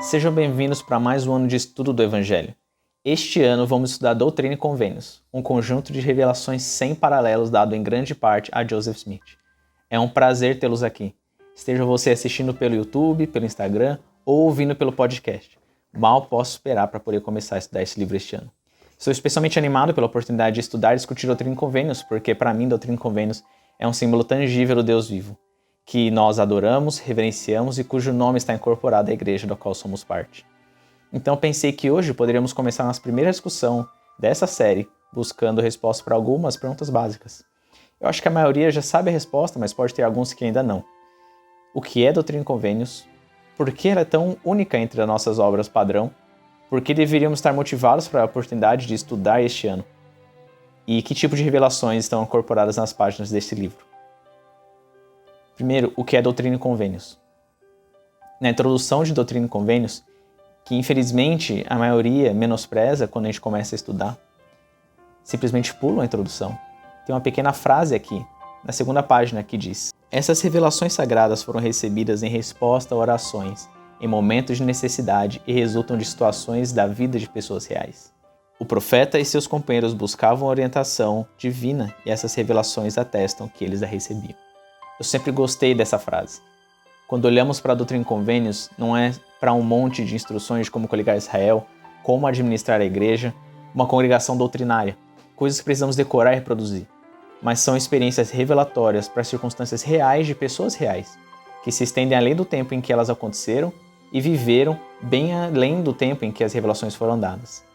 Sejam bem-vindos para mais um ano de estudo do Evangelho. Este ano vamos estudar Doutrina e Convênios, um conjunto de revelações sem paralelos dado em grande parte a Joseph Smith. É um prazer tê-los aqui. Esteja você assistindo pelo YouTube, pelo Instagram ou ouvindo pelo podcast. Mal posso esperar para poder começar a estudar esse livro este ano. Estou especialmente animado pela oportunidade de estudar e discutir Doutrina e Convênios, porque para mim Doutrina e Convênios é um símbolo tangível do Deus vivo, que nós adoramos, reverenciamos e cujo nome está incorporado à igreja da qual somos parte. Então pensei que hoje poderíamos começar nossa primeira discussão dessa série, buscando respostas para algumas perguntas básicas. Eu acho que a maioria já sabe a resposta, mas pode ter alguns que ainda não. O que é Doutrina e Convênios? Por que ela é tão única entre as nossas obras padrão? Por que deveríamos estar motivados para a oportunidade de estudar este ano? E que tipo de revelações estão incorporadas nas páginas deste livro? Primeiro, o que é Doutrina e Convênios? Na introdução de Doutrina e Convênios, que infelizmente a maioria menospreza quando a gente começa a estudar, simplesmente pula a introdução. Tem uma pequena frase aqui, na segunda página, que diz: essas revelações sagradas foram recebidas em resposta a orações, em momentos de necessidade e resultam de situações da vida de pessoas reais. O profeta e seus companheiros buscavam orientação divina e essas revelações atestam que eles a recebiam. Eu sempre gostei dessa frase. Quando olhamos para a Doutrina e Convênios, não é para um monte de instruções de como coligar Israel, como administrar a igreja, uma congregação doutrinária, coisas que precisamos decorar e reproduzir, mas são experiências revelatórias para circunstâncias reais de pessoas reais, que se estendem além do tempo em que elas aconteceram e viveram bem além do tempo em que as revelações foram dadas.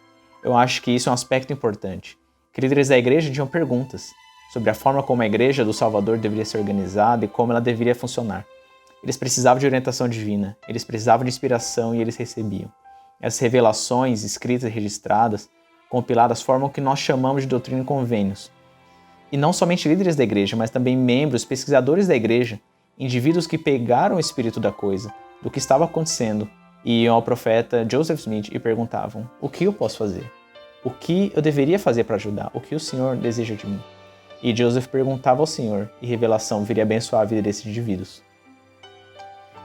Eu acho que isso é um aspecto importante. Que líderes da igreja tinham perguntas sobre a forma como a igreja do Salvador deveria ser organizada e como ela deveria funcionar. Eles precisavam de orientação divina, eles precisavam de inspiração e eles recebiam. Essas revelações, escritas e registradas, compiladas, formam o que nós chamamos de Doutrina e Convênios. E não somente líderes da igreja, mas também membros, pesquisadores da igreja, indivíduos que pegaram o espírito da coisa, do que estava acontecendo, e iam ao profeta Joseph Smith e perguntavam: o que eu posso fazer? O que eu deveria fazer para ajudar? O que o Senhor deseja de mim? E Joseph perguntava ao Senhor, e revelação viria abençoar a vida desses indivíduos.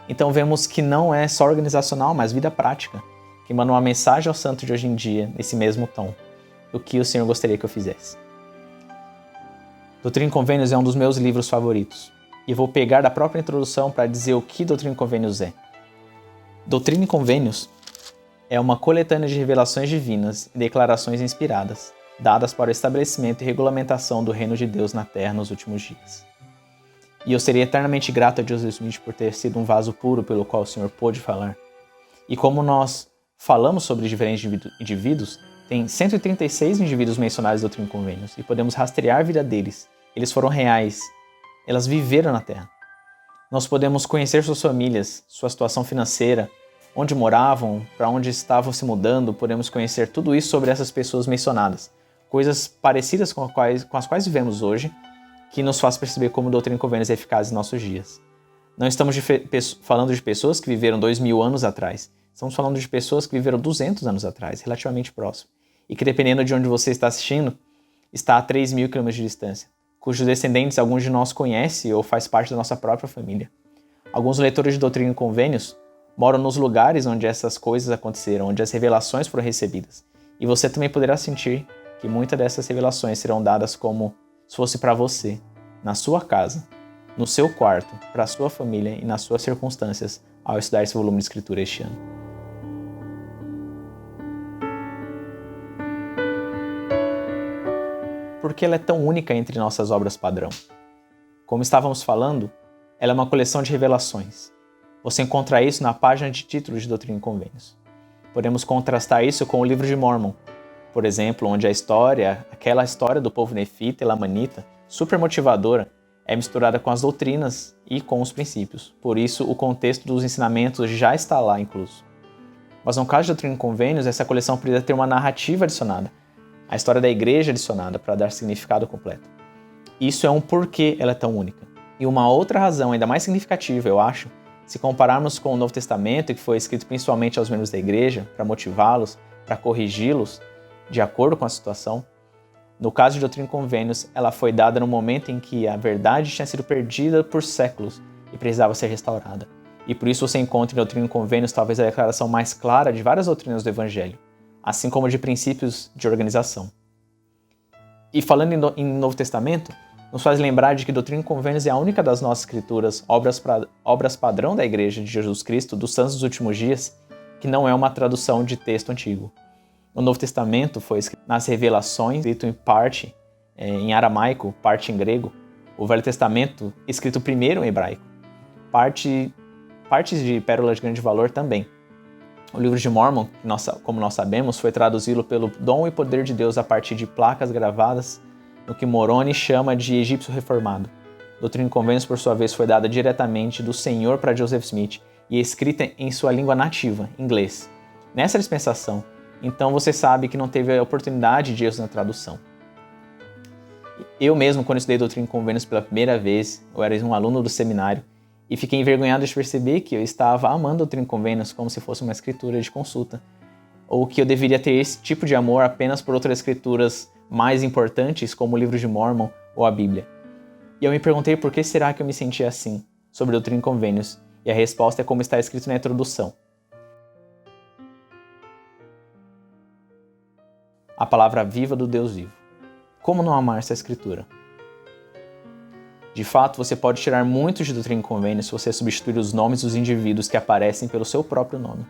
Então vemos que não é só organizacional, mas vida prática, que manda uma mensagem ao santo de hoje em dia, nesse mesmo tom, o que o Senhor gostaria que eu fizesse. Doutrina e Convênios é um dos meus livros favoritos, e vou pegar da própria introdução para dizer o que Doutrina e Convênios é. Doutrina e Convênios é uma coletânea de revelações divinas e declarações inspiradas, dadas para o estabelecimento e regulamentação do reino de Deus na Terra nos últimos dias. E eu seria eternamente grato a Joseph Smith por ter sido um vaso puro pelo qual o Senhor pôde falar. E como nós falamos sobre diferentes indivíduos, tem 136 indivíduos mencionados em Doutrina e Convênios, e podemos rastrear a vida deles. Eles foram reais, elas viveram na Terra. Nós podemos conhecer suas famílias, sua situação financeira, onde moravam, para onde estavam se mudando, podemos conhecer tudo isso sobre essas pessoas mencionadas. Coisas parecidas com as quais vivemos hoje, que nos faz perceber como Doutrina e Convênios é eficaz em nossos dias. Não estamos falando de pessoas que viveram 2000 anos atrás, estamos falando de pessoas que viveram 200 anos atrás, relativamente próximo, e que dependendo de onde você está assistindo, está a 3.000 km de distância, cujos descendentes alguns de nós conhecem ou faz parte da nossa própria família. Alguns leitores de Doutrina e Convênios moram nos lugares onde essas coisas aconteceram, onde as revelações foram recebidas, e você também poderá sentir que muitas dessas revelações serão dadas como se fosse para você, na sua casa, no seu quarto, para a sua família e nas suas circunstâncias ao estudar esse volume de escritura este ano. Por que ela é tão única entre nossas obras padrão? Como estávamos falando, ela é uma coleção de revelações. Você encontra isso na página de títulos de Doutrina e Convênios. Podemos contrastar isso com o livro de Mormon, por exemplo, onde aquela história do povo nefita e lamanita, super motivadora, é misturada com as doutrinas e com os princípios. Por isso, o contexto dos ensinamentos já está lá incluso. Mas no caso de Doutrina e Convênios, essa coleção precisa ter uma narrativa adicionada, a história da igreja adicionada para dar significado completo. Isso é um porquê ela é tão única. E uma outra razão ainda mais significativa, eu acho, se compararmos com o Novo Testamento, que foi escrito principalmente aos membros da igreja, para motivá-los, para corrigi-los, de acordo com a situação. No caso de Doutrina e Convênios, ela foi dada no momento em que a verdade tinha sido perdida por séculos e precisava ser restaurada. e por isso você encontra em Doutrina e Convênios talvez a declaração mais clara de várias doutrinas do Evangelho, assim como de princípios de organização. E falando em Novo Testamento, nos faz lembrar de que Doutrina e Convênios é a única das nossas escrituras, obras padrão da Igreja de Jesus Cristo, dos Santos dos Últimos Dias, que não é uma tradução de texto antigo. O Novo Testamento foi escrito nas revelações, escrito em parte em aramaico, parte em grego. O Velho Testamento, escrito primeiro em hebraico. Partes de pérolas de grande valor também. O livro de Mórmon, como nós sabemos, foi traduzido pelo dom e poder de Deus a partir de placas gravadas no que Moroni chama de egípcio reformado. Doutrina e Convênios, por sua vez, foi dada diretamente do Senhor para Joseph Smith e escrita em sua língua nativa, inglês. Nessa dispensação, então você sabe que não teve a oportunidade de erros na tradução. Eu mesmo, quando estudei Doutrina e Convênios pela primeira vez, eu era um aluno do seminário, e fiquei envergonhado de perceber que eu estava amando Doutrina e Convênios como se fosse uma escritura de consulta, ou que eu deveria ter esse tipo de amor apenas por outras escrituras mais importantes, como o livro de Mórmon ou a Bíblia. E eu me perguntei por que será que eu me sentia assim sobre Doutrina e Convênios, e a resposta é como está escrito na introdução. A palavra viva do Deus vivo. Como não amar essa escritura? De fato, você pode tirar muito de Doutrina e Convênios se você substituir os nomes dos indivíduos que aparecem pelo seu próprio nome.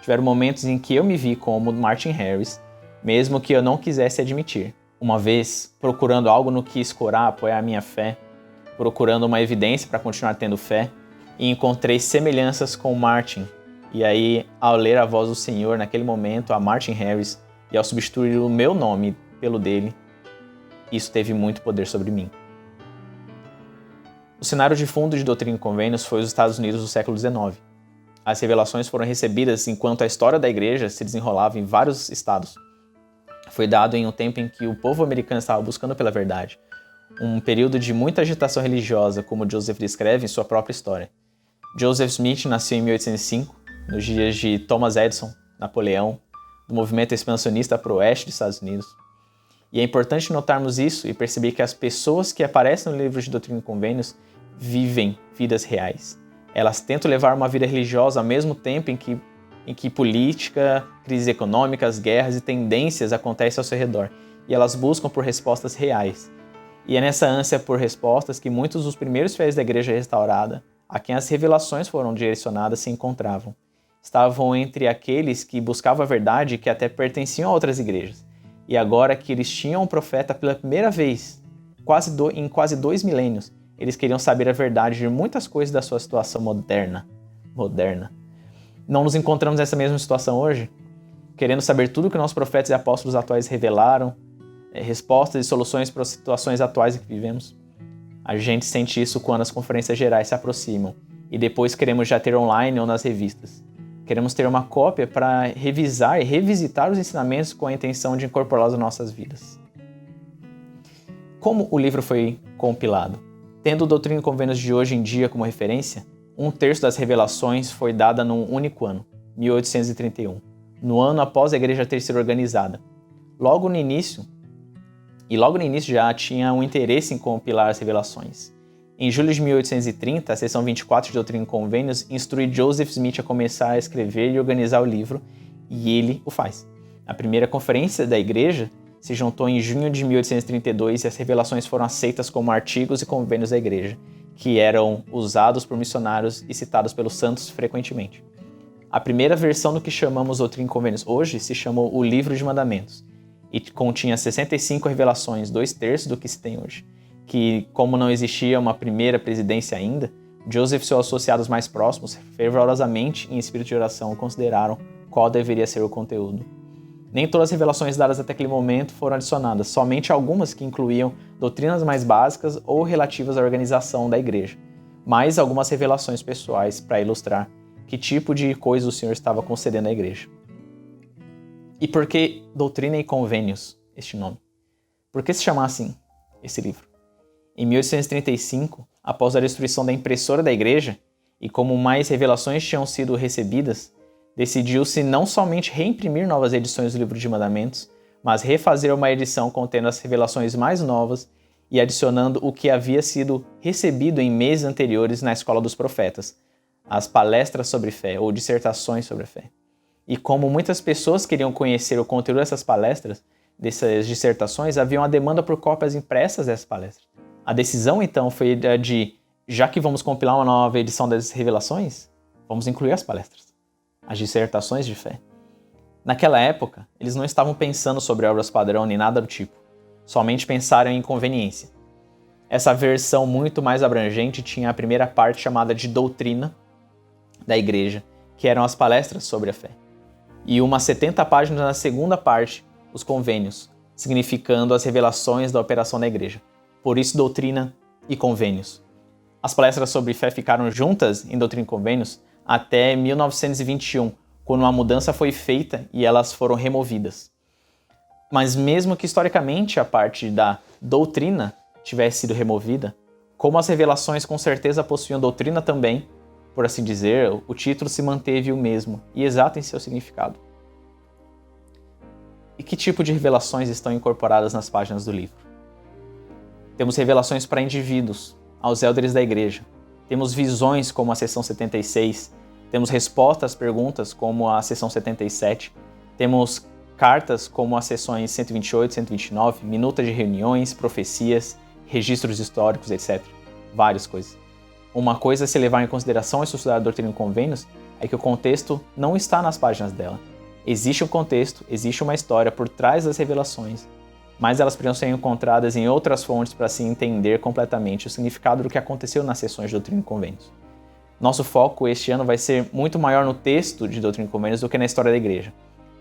Tiveram momentos em que eu me vi como Martin Harris, mesmo que eu não quisesse admitir. Uma vez, procurando algo no que escorar, apoiar a minha fé, procurando uma evidência para continuar tendo fé, e encontrei semelhanças com Martin. E aí, ao ler a voz do Senhor naquele momento, a Martin Harris, e ao substituir o meu nome pelo dele, isso teve muito poder sobre mim. O cenário de fundo de Doutrina e Convênios foi os Estados Unidos do século XIX. As revelações foram recebidas enquanto a história da igreja se desenrolava em vários estados. Foi dado em um tempo em que o povo americano estava buscando pela verdade, um período de muita agitação religiosa, como Joseph descreve em sua própria história. Joseph Smith nasceu em 1805, nos dias de Thomas Edison, Napoleão, do movimento expansionista para o oeste dos Estados Unidos. E é importante notarmos isso e perceber que as pessoas que aparecem no livro de Doutrina e Convênios vivem vidas reais. Elas tentam levar uma vida religiosa ao mesmo tempo em que política, crises econômicas, guerras e tendências acontecem ao seu redor. E elas buscam por respostas reais. E é nessa ânsia por respostas que muitos dos primeiros fiéis da igreja restaurada, a quem as revelações foram direcionadas, se encontravam. Estavam entre aqueles que buscavam a verdade e que até pertenciam a outras igrejas. E agora que eles tinham um profeta pela primeira vez, em quase 2 milênios, eles queriam saber a verdade de muitas coisas da sua situação moderna. Não nos encontramos nessa mesma situação hoje? Querendo saber tudo que nossos profetas e apóstolos atuais revelaram, respostas e soluções para as situações atuais em que vivemos? A gente sente isso quando as conferências gerais se aproximam e depois queremos já ter online ou nas revistas. Queremos ter uma cópia para revisar e revisitar os ensinamentos com a intenção de incorporá-los às nossas vidas. Como o livro foi compilado? Tendo Doutrina e Convênios de hoje em dia como referência, 1/3 das revelações foi dada num único ano, 1831, no ano após a igreja ter sido organizada. Logo no início já tinha um interesse em compilar as revelações. Em julho de 1830, a seção 24 de Doutrina e Convênios instrui Joseph Smith a começar a escrever e organizar o livro, e ele o faz. A primeira conferência da igreja se juntou em junho de 1832 e as revelações foram aceitas como artigos e convênios da igreja, que eram usados por missionários e citados pelos santos frequentemente. A primeira versão do que chamamos Doutrina e Convênios hoje se chamou o Livro de Mandamentos e continha 65 revelações, 2/3 do que se tem hoje, que, como não existia uma primeira presidência ainda, Joseph e seus associados mais próximos, fervorosamente em espírito de oração, consideraram qual deveria ser o conteúdo. Nem todas as revelações dadas até aquele momento foram adicionadas, somente algumas que incluíam doutrinas mais básicas ou relativas à organização da igreja, mais algumas revelações pessoais para ilustrar que tipo de coisa o Senhor estava concedendo à igreja. E por que Doutrina e Convênios, este nome? Por que se chamar assim, esse livro? Em 1835, após a destruição da impressora da igreja, e como mais revelações tinham sido recebidas, decidiu-se não somente reimprimir novas edições do Livro de Mandamentos, mas refazer uma edição contendo as revelações mais novas e adicionando o que havia sido recebido em meses anteriores na Escola dos Profetas, as palestras sobre fé ou dissertações sobre a fé. E como muitas pessoas queriam conhecer o conteúdo dessas palestras, dessas dissertações, havia uma demanda por cópias impressas dessas palestras. A decisão, então, foi de, já que vamos compilar uma nova edição das revelações, vamos incluir as palestras, as dissertações de fé. Naquela época, eles não estavam pensando sobre obras padrão nem nada do tipo, somente pensaram em conveniência. Essa versão muito mais abrangente tinha a primeira parte chamada de doutrina da igreja, que eram as palestras sobre a fé. E umas 70 páginas na segunda parte, os convênios, significando as revelações da operação da igreja. Por isso, doutrina e convênios. As palestras sobre fé ficaram juntas em doutrina e convênios até 1921, quando uma mudança foi feita e elas foram removidas. Mas mesmo que historicamente a parte da doutrina tivesse sido removida, como as revelações com certeza possuíam doutrina também, por assim dizer, o título se manteve o mesmo e exato em seu significado. E que tipo de revelações estão incorporadas nas páginas do livro? Temos revelações para indivíduos, aos élderes da igreja. Temos visões, como a seção 76. Temos respostas às perguntas, como a seção 77. Temos cartas, como as seções 128 e 129, minutas de reuniões, profecias, registros históricos, etc. Várias coisas. Uma coisa a se levar em consideração ao estudar a doutrina e convênios é que o contexto não está nas páginas dela. Existe um contexto, existe uma história por trás das revelações, mas elas precisam ser encontradas em outras fontes para se entender completamente o significado do que aconteceu nas sessões de doutrina e convênios. Nosso foco este ano vai ser muito maior no texto de doutrina e convênios do que na história da igreja.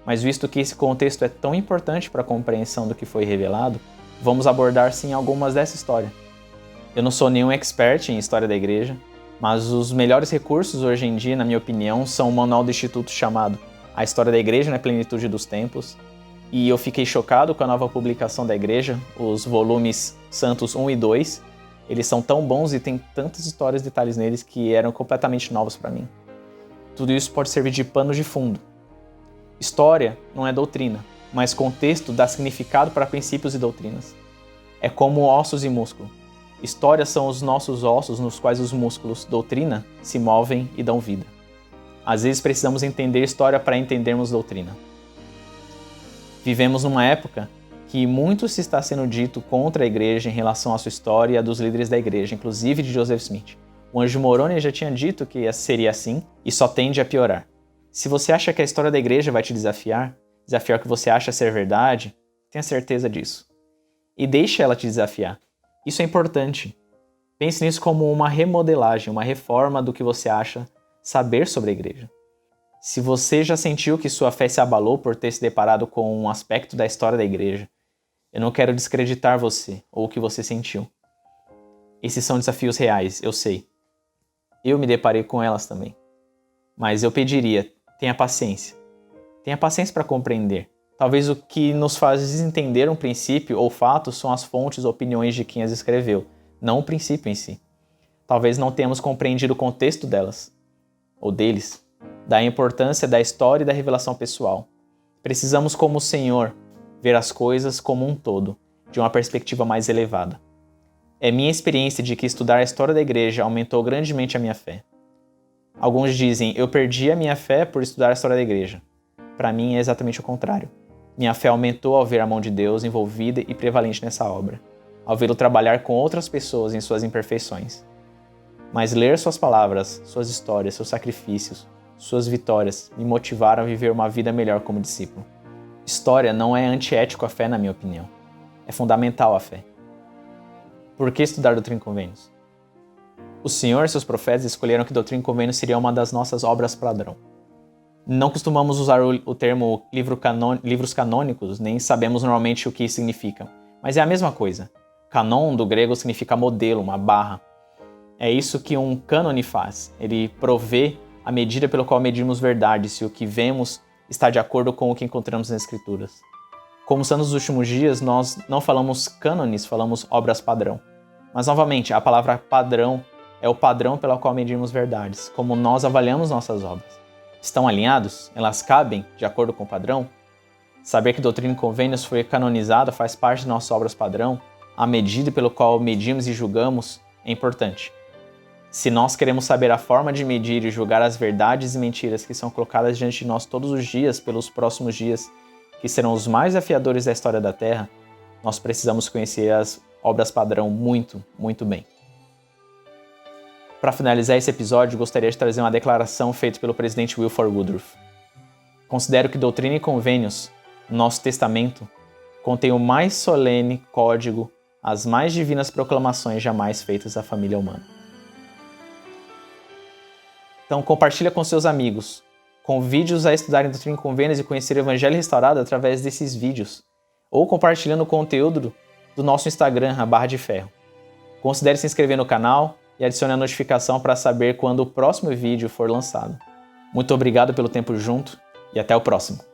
Mas visto que esse contexto é tão importante para a compreensão do que foi revelado, vamos abordar sim algumas dessa história. Eu não sou nenhum expert em história da igreja, mas os melhores recursos hoje em dia, na minha opinião, são um manual do Instituto chamado A História da Igreja na Plenitude dos Tempos, e eu fiquei chocado com a nova publicação da igreja, os volumes Santos 1 e 2. Eles são tão bons e tem tantas histórias e detalhes neles que eram completamente novos para mim. Tudo isso pode servir de pano de fundo. História não é doutrina, mas contexto dá significado para princípios e doutrinas. É como ossos e músculo. História são os nossos ossos nos quais os músculos, doutrina, se movem e dão vida. Às vezes precisamos entender história para entendermos doutrina. Vivemos numa época que muito se está sendo dito contra a igreja em relação à sua história e a dos líderes da igreja, inclusive de Joseph Smith. O Anjo Moroni já tinha dito que seria assim e só tende a piorar. Se você acha que a história da igreja vai te desafiar o que você acha ser verdade, tenha certeza disso. E deixe ela te desafiar. Isso é importante. Pense nisso como uma remodelagem, uma reforma do que você acha saber sobre a igreja. Se você já sentiu que sua fé se abalou por ter se deparado com um aspecto da história da igreja, eu não quero descreditar você ou o que você sentiu. Esses são desafios reais, eu sei. Eu me deparei com elas também. Mas eu pediria, tenha paciência. Tenha paciência para compreender. Talvez o que nos faz desentender um princípio ou fato são as fontes ou opiniões de quem as escreveu, não o princípio em si. Talvez não tenhamos compreendido o contexto delas, ou deles, da importância da história e da revelação pessoal. Precisamos, como o Senhor, ver as coisas como um todo, de uma perspectiva mais elevada. É minha experiência de que estudar a história da igreja aumentou grandemente a minha fé. Alguns dizem, eu perdi a minha fé por estudar a história da igreja. Para mim é exatamente o contrário. Minha fé aumentou ao ver a mão de Deus envolvida e prevalente nessa obra, ao vê-lo trabalhar com outras pessoas em suas imperfeições. Mas ler suas palavras, suas histórias, seus sacrifícios, suas vitórias me motivaram a viver uma vida melhor como discípulo. História não é antiético à fé, na minha opinião. É fundamental à fé. Por que estudar doutrina e convênios? O Senhor e seus profetas escolheram que doutrina e convênios seria uma das nossas obras padrão. Não costumamos usar o termo livros canônicos, nem sabemos normalmente o que isso significa. Mas é a mesma coisa. Canon, do grego, significa modelo, uma barra. É isso que um cânone faz. Ele provê a medida pelo qual medimos verdade, se o que vemos está de acordo com o que encontramos nas Escrituras. Como são nos últimos dias, nós não falamos cânones, falamos obras padrão. Mas, novamente, a palavra padrão é o padrão pelo qual medimos verdades, como nós avaliamos nossas obras. Estão alinhados? Elas cabem de acordo com o padrão? Saber que doutrina e convênios foi canonizada faz parte de nossas obras padrão, a medida pelo qual medimos e julgamos é importante. Se nós queremos saber a forma de medir e julgar as verdades e mentiras que são colocadas diante de nós todos os dias pelos próximos dias, que serão os mais desafiadores da história da Terra, nós precisamos conhecer as obras padrão muito, muito bem. Para finalizar esse episódio, gostaria de trazer uma declaração feita pelo presidente Wilford Woodruff. Considero que Doutrina e Convênios, nosso testamento, contém o mais solene código, as mais divinas proclamações jamais feitas à família humana. Então compartilha com seus amigos, convide-os a estudarem Doutrina e Convênios e conhecer o Evangelho Restaurado através desses vídeos, ou compartilhando o conteúdo do nosso Instagram, a Barra de Ferro. Considere se inscrever no canal e adicione a notificação para saber quando o próximo vídeo for lançado. Muito obrigado pelo tempo junto e até o próximo.